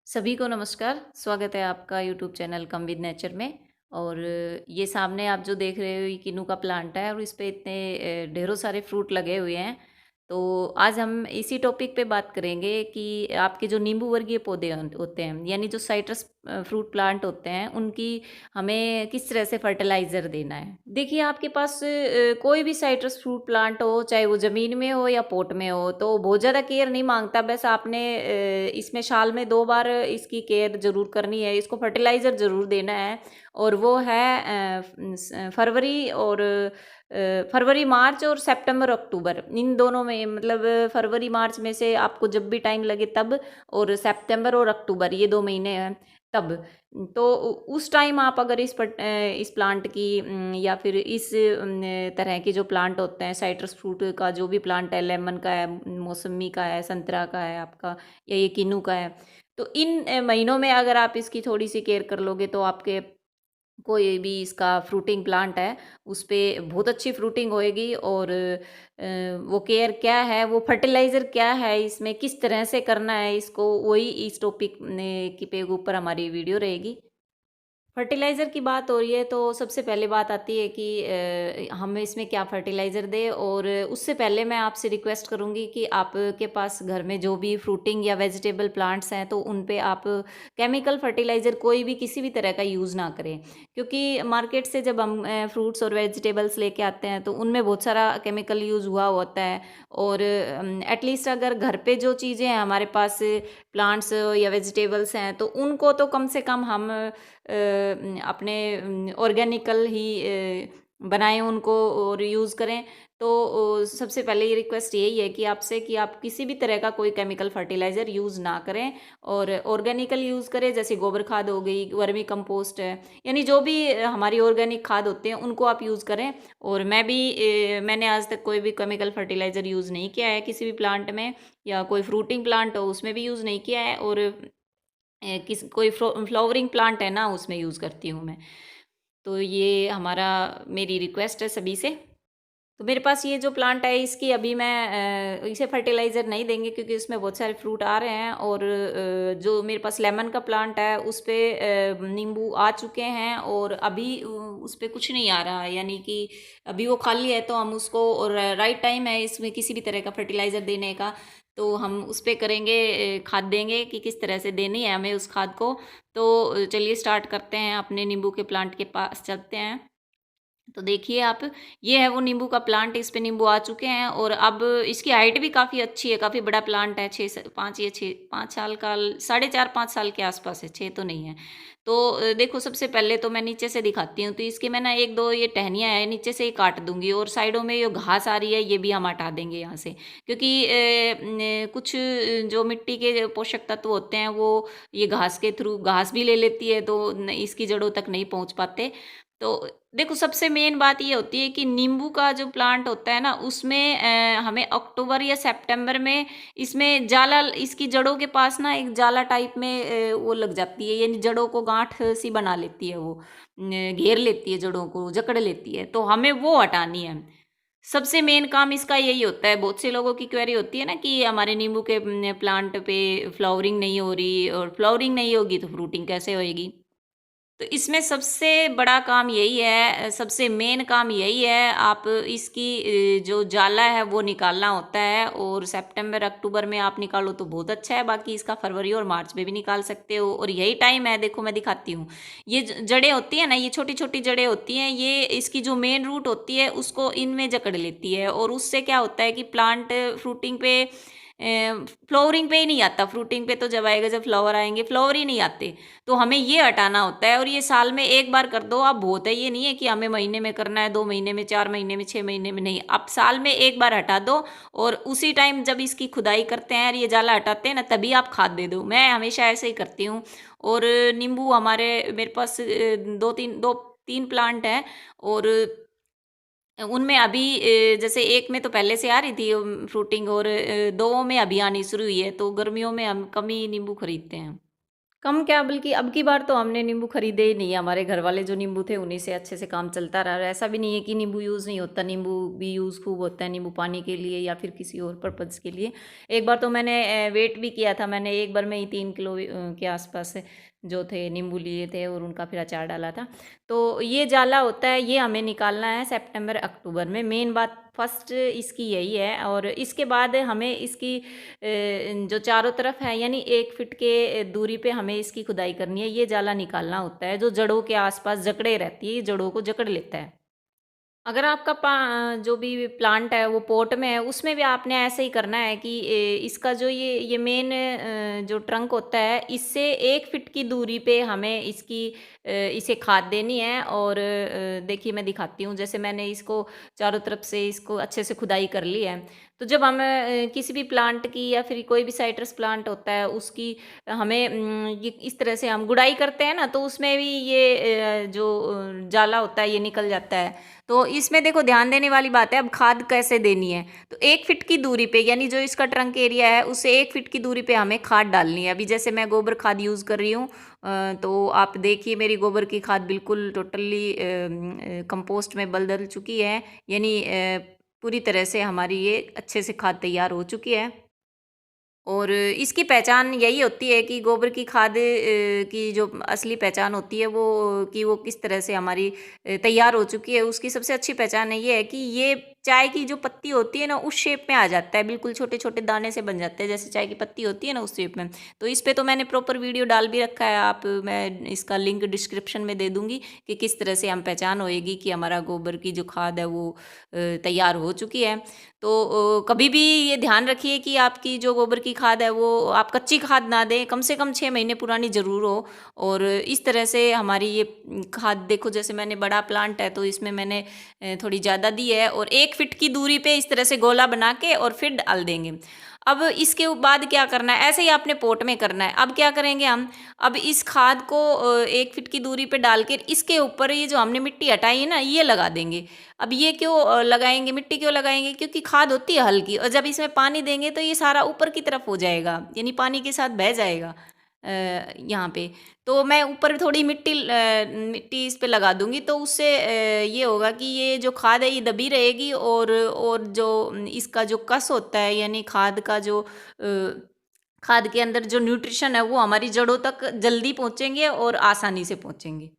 सभी को नमस्कार। स्वागत है आपका YouTube channel come with nature में। और ये सामने आप जो देख रहे हो ये किन्नू का प्लांट है और इस पे इतने ढेरों सारे फ्रूट लगे हुए हैं। तो आज हम इसी टॉपिक पे बात करेंगे कि आपके जो नींबू वर्गीय पौधे होते हैं यानी जो साइट्रस फ्रूट प्लांट होते हैं उनकी हमें किस तरह से फर्टिलाइज़र देना है। देखिए आपके पास कोई भी साइट्रस फ्रूट प्लांट हो, चाहे वो ज़मीन में हो या पॉट में हो, तो बहुत ज़्यादा केयर नहीं मांगता। बस आपने इसमें साल में 2 बार इसकी केयर ज़रूर करनी है, इसको फर्टिलाइज़र ज़रूर देना है। और वो है फरवरी, मार्च और सितंबर, अक्टूबर, इन दोनों में। मतलब फरवरी, मार्च में से आपको जब भी टाइम लगे तब, और सितंबर और अक्टूबर ये 2 महीने हैं तब। तो उस टाइम आप अगर इस प्लांट की या फिर इस तरह के जो प्लांट होते हैं, साइट्रस फ्रूट का जो भी प्लांट है, लेमन का है, मौसमी का है, संतरा का है आपका, या ये किन्नू का है, तो इन महीनों में अगर आप इसकी थोड़ी सी केयर कर लोगे तो आपके कोई भी इसका फ्रूटिंग प्लांट है उस पे बहुत अच्छी फ्रूटिंग होएगी। और वो केयर क्या है, वो फर्टिलाइज़र क्या है, इसमें किस तरह से करना है इसको, वही इस टॉपिक ने के ऊपर हमारी वीडियो रहेगी। फर्टिलाइज़र की बात हो रही है तो सबसे पहले बात आती है कि हम इसमें क्या फर्टिलाइज़र दें। और उससे पहले मैं आपसे रिक्वेस्ट करूँगी कि आपके पास घर में जो भी फ्रूटिंग या वेजिटेबल प्लांट्स हैं तो उन पे आप केमिकल फर्टिलाइज़र कोई भी किसी भी तरह का यूज़ ना करें। क्योंकि मार्केट से जब हम फ्रूट्स और वेजिटेबल्स लेके आते हैं तो उनमें बहुत सारा केमिकल यूज़ हुआ होता है। और एटलीस्ट अगर घर पे जो चीज़ें हैं हमारे पास, प्लांट्स या वेजिटेबल्स हैं, तो उनको तो कम से कम हम अपने ऑर्गेनिकल ही बनाएँ उनको और यूज़ करें। तो सबसे पहले ये रिक्वेस्ट यही है कि आपसे कि आप किसी भी तरह का कोई केमिकल फर्टिलाइज़र यूज़ ना करें और ऑर्गेनिकल यूज़ करें। जैसे गोबर खाद हो गई, वर्मी कंपोस्ट है, यानी जो भी हमारी ऑर्गेनिक खाद होते हैं उनको आप यूज़ करें। और मैंने आज तक कोई भी केमिकल फर्टिलाइज़र यूज़ नहीं किया है किसी भी प्लांट में, या कोई फ्रूटिंग प्लांट हो उसमें भी यूज़ नहीं किया है। और किस कोई फ्लावरिंग प्लांट है ना उसमें यूज़ करती हूँ मैं। तो ये हमारा मेरी रिक्वेस्ट है सभी से। तो मेरे पास ये जो प्लांट है इसकी अभी मैं इसे फर्टिलाइज़र नहीं देंगे क्योंकि इसमें बहुत सारे फ्रूट आ रहे हैं। और जो मेरे पास लेमन का प्लांट है उस पे नींबू आ चुके हैं और अभी उस पे कुछ नहीं आ रहा है, यानी कि अभी वो खाली है। तो हम उसको, और राइट टाइम है इसमें किसी भी तरह का फर्टिलाइज़र देने का, तो हम उस पे करेंगे, खाद देंगे कि किस तरह से देनी है हमें उस खाद को। तो चलिए स्टार्ट करते हैं, अपने नींबू के प्लांट के पास चलते हैं। तो देखिए आप, ये है वो नींबू का प्लांट, इस पे नींबू आ चुके हैं और अब इसकी हाइट भी काफ़ी अच्छी है, काफ़ी बड़ा प्लांट है। 5 या 6 5 साल का, साढ़े 4-5 साल के आसपास है, 6 तो नहीं है। तो देखो सबसे पहले तो मैं नीचे से दिखाती हूँ। तो इसकी मैं ना 1-2 ये टहनियाँ हैं नीचे से ही काट दूंगी, और साइडों में ये घास आ रही है ये भी हम हटा देंगे यहाँ से। क्योंकि कुछ जो मिट्टी के पोषक तत्व होते हैं वो ये घास के थ्रू, घास भी ले लेती है तो इसकी जड़ों तक नहीं पहुँच पाते। तो देखो सबसे मेन बात ये होती है कि नींबू का जो प्लांट होता है ना उसमें हमें अक्टूबर या सितंबर में इसमें जाला, इसकी जड़ों के पास ना एक जाला टाइप में वो लग जाती है, यानी जड़ों को गांठ सी बना लेती है, वो घेर लेती है, जड़ों को जकड़ लेती है। तो हमें वो हटानी है। सबसे मेन काम इसका यही होता है। बहुत से लोगों की क्वेरी होती है ना कि हमारे नींबू के प्लांट पे फ्लावरिंग नहीं हो रही, और फ्लावरिंग नहीं होगी तो फ्रूटिंग कैसे होएगी। तो इसमें सबसे बड़ा काम यही है, सबसे मेन काम यही है, आप इसकी जो जाला है वो निकालना होता है। और सितंबर अक्टूबर में आप निकालो तो बहुत अच्छा है, बाकी इसका फरवरी और मार्च में भी निकाल सकते हो। और यही टाइम है, देखो मैं दिखाती हूँ। ये जड़ें होती हैं ना, ये छोटी छोटी जड़ें होती हैं, ये इसकी जो मेन रूट होती है उसको इनमें जकड़ लेती है। और उससे क्या होता है कि प्लांट फ्रूटिंग पे, फ्लावरिंग पे ही नहीं आता। फ्रूटिंग पे तो जब आएगा, जब फ्लावर आएंगे, फ्लावर ही नहीं आते। तो हमें ये हटाना होता है, और ये साल में एक बार कर दो आप बहुत है। ये नहीं है कि हमें महीने में करना है, 2 महीने में, 4 महीने में, 6 महीने में, नहीं, आप साल में एक बार हटा दो। और उसी टाइम जब इसकी खुदाई करते हैं और ये जाला हटाते हैं ना, तभी आप खाद दे दो। मैं हमेशा ऐसे ही करती हूँ। और नींबू हमारे, मेरे पास 2-3 प्लांट हैं। और उनमें अभी जैसे एक में तो पहले से आ रही थी फ्रूटिंग, और 2 में अभी आनी शुरू हुई है। तो गर्मियों में हम कम ही नींबू खरीदते हैं। कम क्या, बल्कि अब की बार तो हमने नींबू खरीदे ही नहीं है। हमारे घर वाले जो नींबू थे उन्हीं से अच्छे से काम चलता रहा। ऐसा भी नहीं है कि नींबू यूज़ नहीं होता, नींबू भी यूज़ खूब होता है, नींबू पानी के लिए या फिर किसी और पर्पज़ के लिए। एक बार तो मैंने वेट भी किया था, मैंने एक बार में ही 3 किलो के आसपास जो थे नींबू लिए थे और उनका फिर अचार डाला था। तो ये जाला होता है, ये हमें निकालना है सितंबर अक्टूबर में। मेन बात फर्स्ट इसकी यही है। और इसके बाद हमें इसकी जो चारों तरफ है यानी 1 फीट के दूरी पे हमें इसकी खुदाई करनी है। ये जाला निकालना होता है जो जड़ों के आसपास जकड़े रहती है, ये जड़ों को जकड़ लेता है। अगर आपका जो भी प्लांट है वो पॉट में है, उसमें भी आपने ऐसे ही करना है कि इसका जो ये मेन जो ट्रंक होता है, इससे 1 फीट की दूरी पे हमें इसे खाद देनी है। और देखिए मैं दिखाती हूँ, जैसे मैंने इसको चारों तरफ से इसको अच्छे से खुदाई कर ली है। तो जब हम किसी भी प्लांट की या फिर कोई भी साइट्रस प्लांट होता है उसकी हमें ये इस तरह से हम गुड़ाई करते हैं ना, तो उसमें भी ये जो जाला होता है ये निकल जाता है। तो इसमें देखो ध्यान देने वाली बात है, अब खाद कैसे देनी है। तो 1 फीट की दूरी पे यानी जो इसका ट्रंक एरिया है उससे 1 फीट की दूरी पे हमें खाद डालनी है। अभी जैसे मैं गोबर खाद यूज़ कर रही हूँ, तो आप देखिए मेरी गोबर की खाद बिल्कुल टोटली कंपोस्ट में बदल चुकी है। यानी पूरी तरह से हमारी ये अच्छे से खाद तैयार हो चुकी है। और इसकी पहचान यही होती है कि गोबर की खाद की जो असली पहचान होती है वो कि वो किस तरह से हमारी तैयार हो चुकी है। उसकी सबसे अच्छी पहचान ये है कि ये चाय की जो पत्ती होती है ना उस शेप में आ जाता है, बिल्कुल छोटे छोटे दाने से बन जाते हैं जैसे चाय की पत्ती होती है ना उस शेप में। तो इस पे तो मैंने प्रॉपर वीडियो डाल भी रखा है, आप मैं इसका लिंक डिस्क्रिप्शन में दे दूंगी कि किस तरह से हम पहचान होएगी कि हमारा गोबर की जो खाद है वो तैयार हो चुकी है। तो कभी भी ये ध्यान रखिए कि आपकी जो गोबर की खाद है वो आप कच्ची खाद ना दें, कम से कम 6 महीने पुरानी ज़रूर हो। और इस तरह से हमारी ये खाद देखो, जैसे मैंने बड़ा प्लांट है तो इसमें मैंने थोड़ी ज़्यादा दी है। और 1 फीट की दूरी पे इस तरह से गोला बना के और फिर डाल देंगे। अब इसके बाद क्या करना है, ऐसे ही आपने पोट में करना है। अब क्या करेंगे हम, अब इस खाद को 1 फीट की दूरी पे डाल के इसके ऊपर ये जो हमने मिट्टी हटाई है ना ये लगा देंगे। अब ये क्यों लगाएंगे, मिट्टी क्यों लगाएंगे, क्योंकि खाद होती है हल्की और जब इसमें पानी देंगे तो ये सारा ऊपर की तरफ हो जाएगा, यानी पानी के साथ बह जाएगा यहाँ पे। तो मैं ऊपर थोड़ी मिट्टी इस पे लगा दूंगी तो उससे ये होगा कि ये जो खाद है ये दबी रहेगी। और जो इसका जो कस होता है यानी खाद का जो खाद के अंदर जो न्यूट्रिशन है वो हमारी जड़ों तक जल्दी पहुंचेंगे और आसानी से पहुंचेंगे।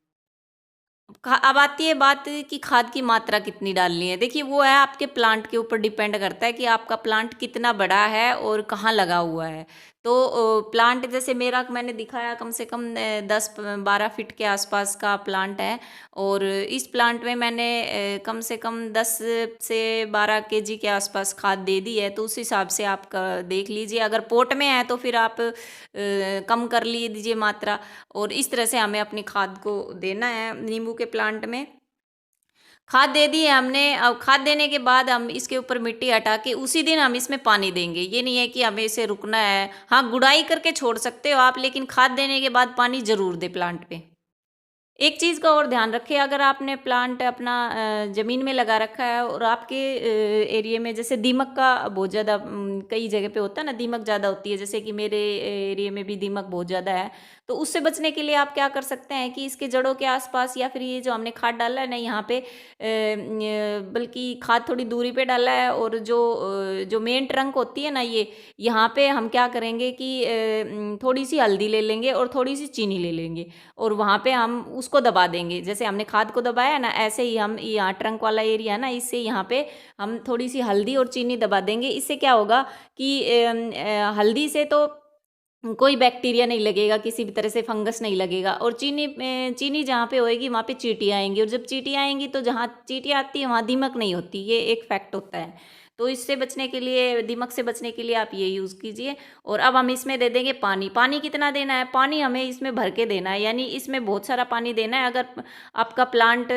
अब आती है बात कि खाद की मात्रा कितनी डालनी है। देखिए वो है आपके प्लांट के ऊपर डिपेंड करता है कि आपका प्लांट कितना बड़ा है और कहाँ लगा हुआ है। तो प्लांट जैसे मेरा मैंने दिखाया कम से कम 10-12 फीट के आसपास का प्लांट है। और इस प्लांट में मैंने कम से कम 10 से 12 केजी के आसपास खाद दे दी है। तो उस हिसाब से आप देख लीजिए, अगर पोट में है तो फिर आप कम कर लीजिए मात्रा। और इस तरह से हमें अपनी खाद को देना है नींबू के प्लांट में। खाद दे दी है हमने, अब खाद देने के बाद हम इसके ऊपर मिट्टी हटा के उसी दिन हम इसमें पानी देंगे। ये नहीं है कि हमें इसे रुकना है। हाँ, गुड़ाई करके छोड़ सकते हो आप, लेकिन खाद देने के बाद पानी जरूर दे प्लांट पे। एक चीज़ का और ध्यान रखें, अगर आपने प्लांट अपना ज़मीन में लगा रखा है और आपके एरिया में जैसे दीमक का बहुत ज़्यादा कई जगह पे होता है ना, दीमक ज़्यादा होती है, जैसे कि मेरे एरिया में भी दीमक बहुत ज़्यादा है। तो उससे बचने के लिए आप क्या कर सकते हैं कि इसके जड़ों के आसपास या फिर ये जो हमने खाद डाला है ना यहाँ पे बल्कि खाद थोड़ी दूरी पे डाला है। और जो मेन ट्रंक होती है ना ये, यहाँ पे हम क्या करेंगे कि थोड़ी सी हल्दी ले लेंगे और थोड़ी सी चीनी ले लेंगे और वहाँ पे हम उसको दबा देंगे। जैसे हमने खाद को दबाया ना ऐसे ही हम यहाँ ट्रंक वाला एरिया है ना, इससे यहाँ पे हम थोड़ी सी हल्दी और चीनी दबा देंगे। इससे क्या होगा कि हल्दी से तो कोई बैक्टीरिया नहीं लगेगा, किसी भी तरह से फंगस नहीं लगेगा। और चीनी जहाँ पे होएगी वहाँ पे चींटी आएंगी, और जब चींटी आएंगी तो जहाँ चींटी आती है वहाँ दीमक नहीं होती, ये एक फैक्ट होता है। तो इससे बचने के लिए, दीमक से बचने के लिए आप ये यूज़ कीजिए। और अब हम इसमें दे देंगे पानी। पानी कितना देना है, पानी हमें इसमें भर के देना है, यानी इसमें बहुत सारा पानी देना है। अगर आपका प्लांट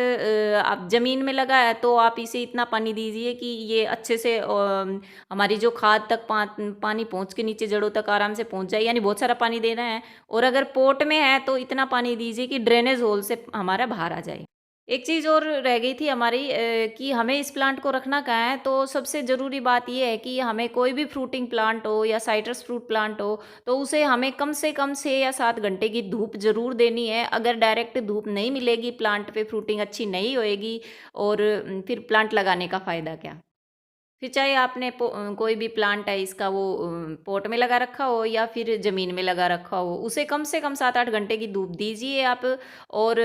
आप ज़मीन में लगा है तो आप इसे इतना पानी दीजिए कि ये अच्छे से हमारी जो खाद तक पानी पहुंच के नीचे जड़ों तक आराम से पहुंच जाए, यानी बहुत सारा पानी देना है। और अगर पोट में है तो इतना पानी दीजिए कि ड्रेनेज होल से हमारा बाहर आ जाए। एक चीज़ और रह गई थी हमारी कि हमें इस प्लांट को रखना कहाँ है, तो सबसे ज़रूरी बात ये है कि हमें कोई भी फ्रूटिंग प्लांट हो या साइट्रस फ्रूट प्लांट हो, तो उसे हमें कम से कम 6 या 7 घंटे की धूप ज़रूर देनी है। अगर डायरेक्ट धूप नहीं मिलेगी, प्लांट पे फ्रूटिंग अच्छी नहीं होएगी और फिर प्लांट लगाने का फ़ायदा क्या? फिर चाहे आपने कोई भी प्लांट है इसका वो पॉट में लगा रखा हो या फिर ज़मीन में लगा रखा हो, उसे कम से कम 7-8 घंटे की धूप दीजिए आप। और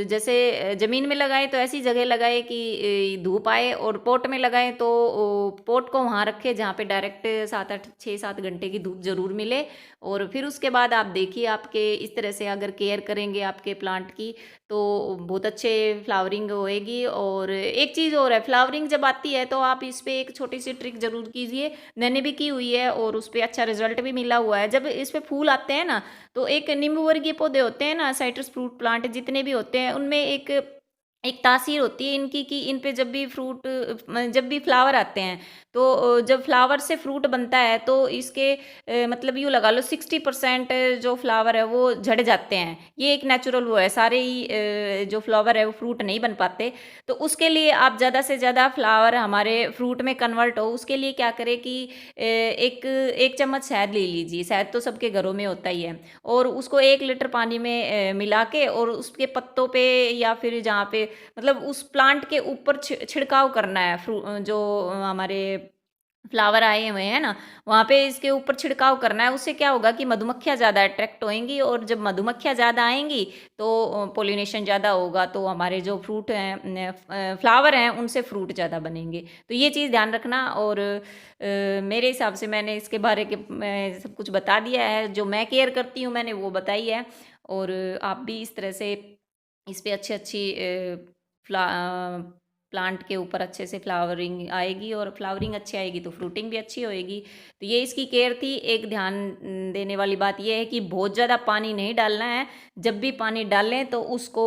जैसे ज़मीन में लगाएँ तो ऐसी जगह लगाएँ कि धूप आए, और पॉट में लगाएँ तो पॉट को वहाँ रखें जहाँ पे डायरेक्ट 7-8 6-7 घंटे की धूप ज़रूर मिले। और फिर उसके बाद आप देखिए, आपके इस तरह से अगर केयर करेंगे आपके प्लांट की, तो बहुत अच्छे फ्लावरिंग होएगी। और एक चीज़ और है, फ्लावरिंग जब आती है तो आप इस पे एक छोटी सी ट्रिक ज़रूर कीजिए। मैंने भी की हुई है और उस पे अच्छा रिजल्ट भी मिला हुआ है। जब इस पे फूल आते हैं ना, तो एक नींबू वर्गीय पौधे होते हैं ना, साइट्रस फ्रूट प्लांट जितने भी होते हैं, उनमें एक एक तासीर होती है इनकी कि इन पे जब भी जब भी फ्लावर आते हैं, तो जब फ्लावर से फ्रूट बनता है तो इसके मतलब यूँ लगा लो 60% जो फ्लावर है वो झड़ जाते हैं। ये एक नेचुरल वो है, सारे ही जो फ्लावर है वो फ्रूट नहीं बन पाते। तो उसके लिए आप ज़्यादा से ज़्यादा फ्लावर हमारे फ्रूट में कन्वर्ट हो, उसके लिए क्या करें कि एक 1 चम्मच शहद ले लीजिए। शहद तो सबके घरों में होता ही है, और उसको 1 लीटर पानी में मिला के, और उसके पत्तों पे या फिर जहाँ पे मतलब उस प्लांट के ऊपर छिड़काव करना है। जो हमारे फ्लावर आए हुए हैं ना, वहाँ पे इसके ऊपर छिड़काव करना है। उससे क्या होगा कि मधुमक्खियाँ ज़्यादा अट्रैक्ट होएंगी, और जब मधुमक्खियाँ ज़्यादा आएंगी तो पोलिनेशन ज़्यादा होगा, तो हमारे जो फ्रूट हैं फ्लावर हैं उनसे फ्रूट ज़्यादा बनेंगे। तो ये चीज़ ध्यान रखना। और मेरे हिसाब से मैंने इसके बारे के मैं सब कुछ बता दिया है, जो मैं केयर करती हूँ मैंने वो बताई है। और आप भी इस तरह से इस पे अच्छी-अच्छी प्लांट के ऊपर अच्छे से फ्लावरिंग आएगी, और फ्लावरिंग अच्छी आएगी तो फ्रूटिंग भी अच्छी होएगी। तो ये इसकी केयर थी। एक ध्यान देने वाली बात ये है कि बहुत ज़्यादा पानी नहीं डालना है। जब भी पानी डालें तो उसको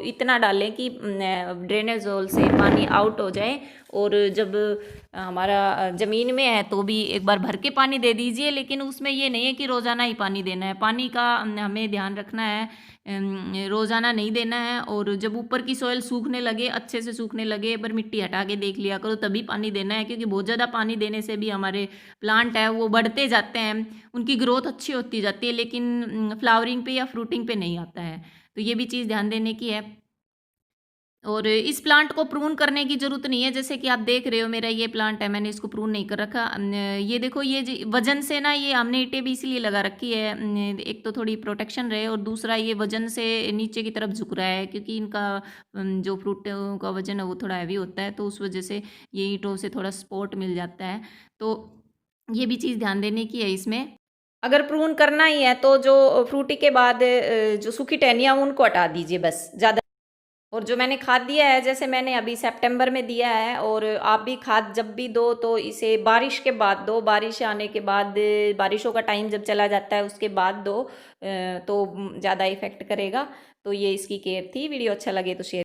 इतना डालें कि ड्रेनेज होल से पानी आउट हो जाए। और जब हमारा ज़मीन में है तो भी एक बार भर के पानी दे दीजिए, लेकिन उसमें ये नहीं है कि रोज़ाना ही पानी देना है। पानी का हमें ध्यान रखना है, रोज़ाना नहीं देना है। और जब ऊपर की सॉइल सूखने लगे, अच्छे से सूखने लगे, एक बार मिट्टी हटा के देख लिया करो, तभी पानी देना है। क्योंकि बहुत ज़्यादा पानी देने से भी हमारे प्लांट है वो बढ़ते जाते हैं, उनकी ग्रोथ अच्छी होती जाती है, लेकिन फ्लावरिंग पे या फ्रूटिंग पे नहीं आता है। तो ये भी चीज़ ध्यान देने की है। और इस प्लांट को प्रून करने की ज़रूरत नहीं है। जैसे कि आप देख रहे हो, मेरा ये प्लांट है, मैंने इसको प्रून नहीं कर रखा। ये देखो, ये वजन से ना, ये हमने ईंटें भी इसीलिए लगा रखी है, एक तो थोड़ी प्रोटेक्शन रहे, और दूसरा ये वजन से नीचे की तरफ झुक रहा है, क्योंकि इनका जो फ्रूट का वजन है वो थोड़ा हैवी होता है, तो उस वजह से ये ईंटों से थोड़ा सपोर्ट मिल जाता है। तो ये भी चीज़ ध्यान देने की है इसमें। अगर प्रून करना ही है तो जो फ्रूटी के बाद जो सूखी टहनियाँ उनको हटा दीजिए बस, ज़्यादा। और जो मैंने खाद दिया है, जैसे मैंने अभी सितंबर में दिया है, और आप भी खाद जब भी दो तो इसे बारिश के बाद दो। बारिश आने के बाद, बारिशों का टाइम जब चला जाता है उसके बाद दो, तो ज़्यादा इफेक्ट करेगा। तो ये इसकी केयर थी। वीडियो अच्छा लगे तो शेयर